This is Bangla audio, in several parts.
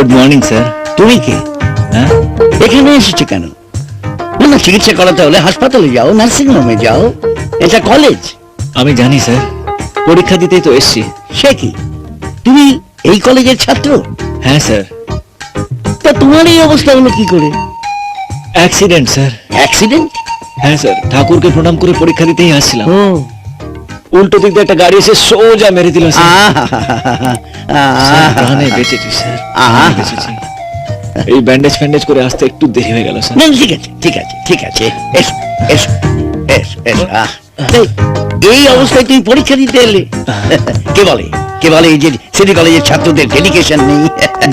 Good morning sir. তুমি কে? হ্যাঁ, এখানে এসেছো কেন? না চিকিৎসা করাতে হলে হাসপাতালে যাও, নার্সিং হোমে যাও, এটা কলেজ। আমি জানি স্যার, পরীক্ষা দিতেই তো এসছি। সে কি, তুমি এই কলেজের ছাত্র? হ্যাঁ স্যার। তা তোমার এই অবস্থা হলো কি করে? Accident sir. অ্যাক্সিডেন্ট? হ্যাঁ স্যার, ঠাকুরকে প্রণাম করে পরীক্ষা দিতেই আসছিলাম, ও উল্টো দিক দিয়ে একটা গাড়ি এসে সোজা মেরে দিল স্যার। স্যার, প্রাণে বেঁচেছি স্যার, প্রাণে বেঁচেছি। এই ব্যান্ডেজ ফ্যান্ডেজ করে আসতে একটু দেরি হয়ে গেল স্যার। না ঠিক আছে ঠিক আছে ঠিক আছে, এসো এসো এসো এসো। এই অবস্থায় তুমি পরীক্ষা দিতে এলে? কে বলে, কে বলে এই যে সিটি কলেজের ছাত্রদের ডেডিকেশন নেই?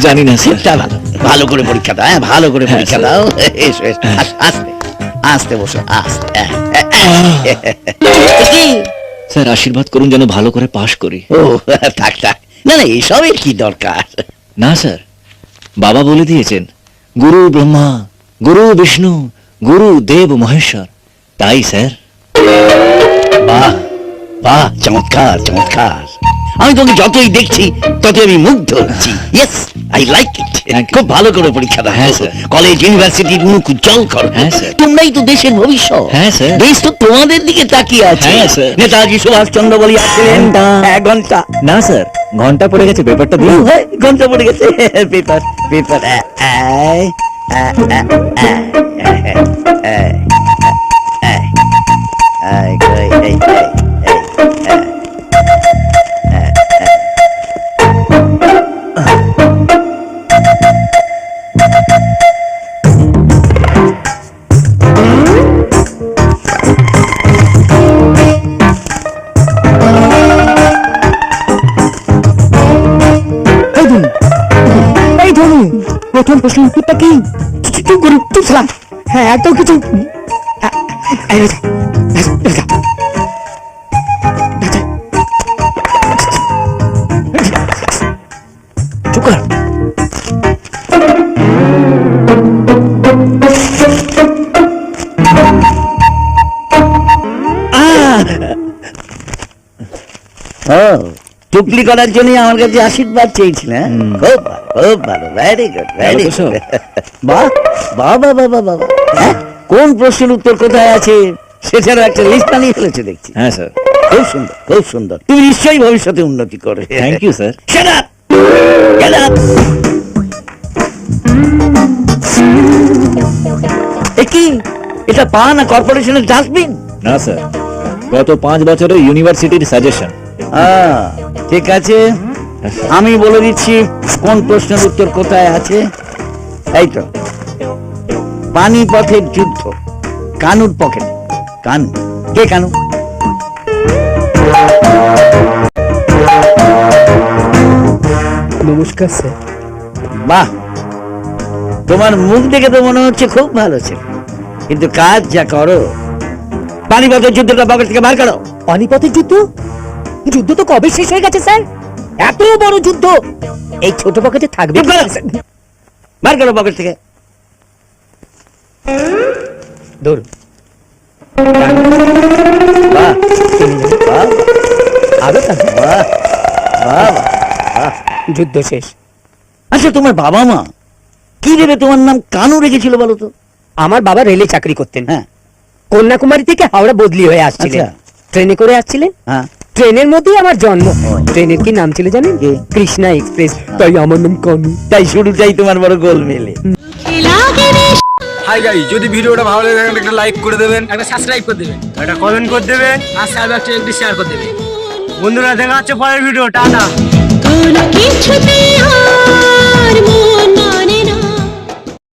জানি না স্যার। তা ভালো, ভালো করে পরীক্ষা দাও, হ্যাঁ ভালো করে হ্যাঁ, পরীক্ষা স্যার। দাও। এসো এসো, আস্তে আস্তে বসো, আস্তে। কি? স্যার আশীর্বাদ করুন যেন ভালো করে পাশ করি। ও থাক থাক, না না এসবের কি দরকার? না স্যার, বাবা বলে দিয়েছেন গুরু ব্রহ্মা, গুরু বিষ্ণু, গুরু দেব মহেশ্বর, তাই স্যার। বাহ বাহ, চমৎকার চমৎকার। আমি তোকে যতই দেখছি ততই আমি মুগ্ধ হচ্ছি। Yes, I like it. Thank you. খুব ভালো করে পরীক্ষা দাও। হ্যাঁ, স্যার। কলেজ ইউনিভার্সিটির মুখ উজ্জ্বল করো। হ্যাঁ, স্যার। তোমরাই তো দেশের ভবিষ্যৎ। হ্যাঁ, স্যার। দেশ তো তোমাদের দিকে তাকিয়ে আছে। হ্যাঁ, স্যার। নেতাজি সুভাষচন্দ্র বলি আসছিলেন, ঘন্টা। 1 ঘন্টা। না স্যার, ঘন্টা পড়ে গেছে, পেপারটা ও, দিন। হ্যাঁ, ঘন্টা পড়ে গেছে। Paper paper. এই ধরু, প্রথম প্রশ্ন উত্তরটা কি? চুপ করুন, চুপ ছিলাম। হ্যাঁ এত কিছু। এই রাজা, রাজা, রাজা, রাজা। চুপ কর। ও, টুকলি করার জন্য আমার কাছে আশীর্বাদ চেয়েছিলেন? খুব ভালো, খুব ভালো, ভেরি গুড, ভেরি ভালো তো সব? গুড। বাহ বাহ বাহ বাহ বাহ বাহ। হ্যাঁ, কোন প্রশ্নের উত্তর কোথায় আছে সেটারও একটা লিস্ট বানিয়ে ফেলেছে দেখছি। হ্যাঁ স্যার। খুব সুন্দর, খুব সুন্দর। তুমি নিশ্চয়ই ভবিষ্যতে উন্নতি করবে। Thank you sir. Shut up! Get up! এ কি, এটা পা না কর্পোরেশনের ডাস্টবিন? না স্যার, গত 5 বছরে ইউনিভার্সিটির সাজেশন। ঠিক আছে, আমি বলে দিচ্ছি কোন প্রশ্নের উত্তর কোথায় আছে। এই তো, পানিপথের যুদ্ধ কানুর পকেটে। কানু কে? কানু নমস্কার স্যার। বাহ, তোমার মুখ দেখে তো মনে হচ্ছে খুব ভালো ছিল, কিন্তু কাজ যা করো। পানিপথের যুদ্ধটা পকেট থেকে বার করো। পানিপথের যুদ্ধ? যুদ্ধ তো কবে শেষ হয়ে গেছে স্যার। এত বড় যুদ্ধ এই ছোট পকেটে থাকবে চুপ কি করো। স্যার? বার করো পকেট থেকে। ধরুন। বাহ বাহ আরো টাকা। বাহ বাহ। যুদ্ধ শেষ। আচ্ছা, তোমার বাবা মা কি ভেবে তোমার নাম কানু রেখেছিল বলো তো? আমার বাবা রেলে চাকরি করতেন। হ্যাঁ কন্যাকুমারী থেকে হাওড়া বদলি হয়ে আসছিলেন। আচ্ছা। ট্রেনে করে আসছিলেন। হ্যাঁ, ট্রেনের মধ্যেই আমার জন্ম। ও। ট্রেনের কি নাম ছিল জানেন? কি? কৃষ্ণা এক্সপ্রেস। তাই আমার নাম কানু। তাই শুরুটাই তোমার বড় গোল মেলে। হাই গাইস, যদি ভিডিওটা ভালো লাগে থাকে একটা লাইক করে দেবেন, একটা সাবস্ক্রাইব করে দেবেন একটা কমেন্ট করে দেবেন, আর সাবস্ক্রাইব একটু শেয়ার করে দেবেন। বন্ধুরা দেখা হচ্ছে পরের ভিডিও। টাটা। কোনো কিছুতে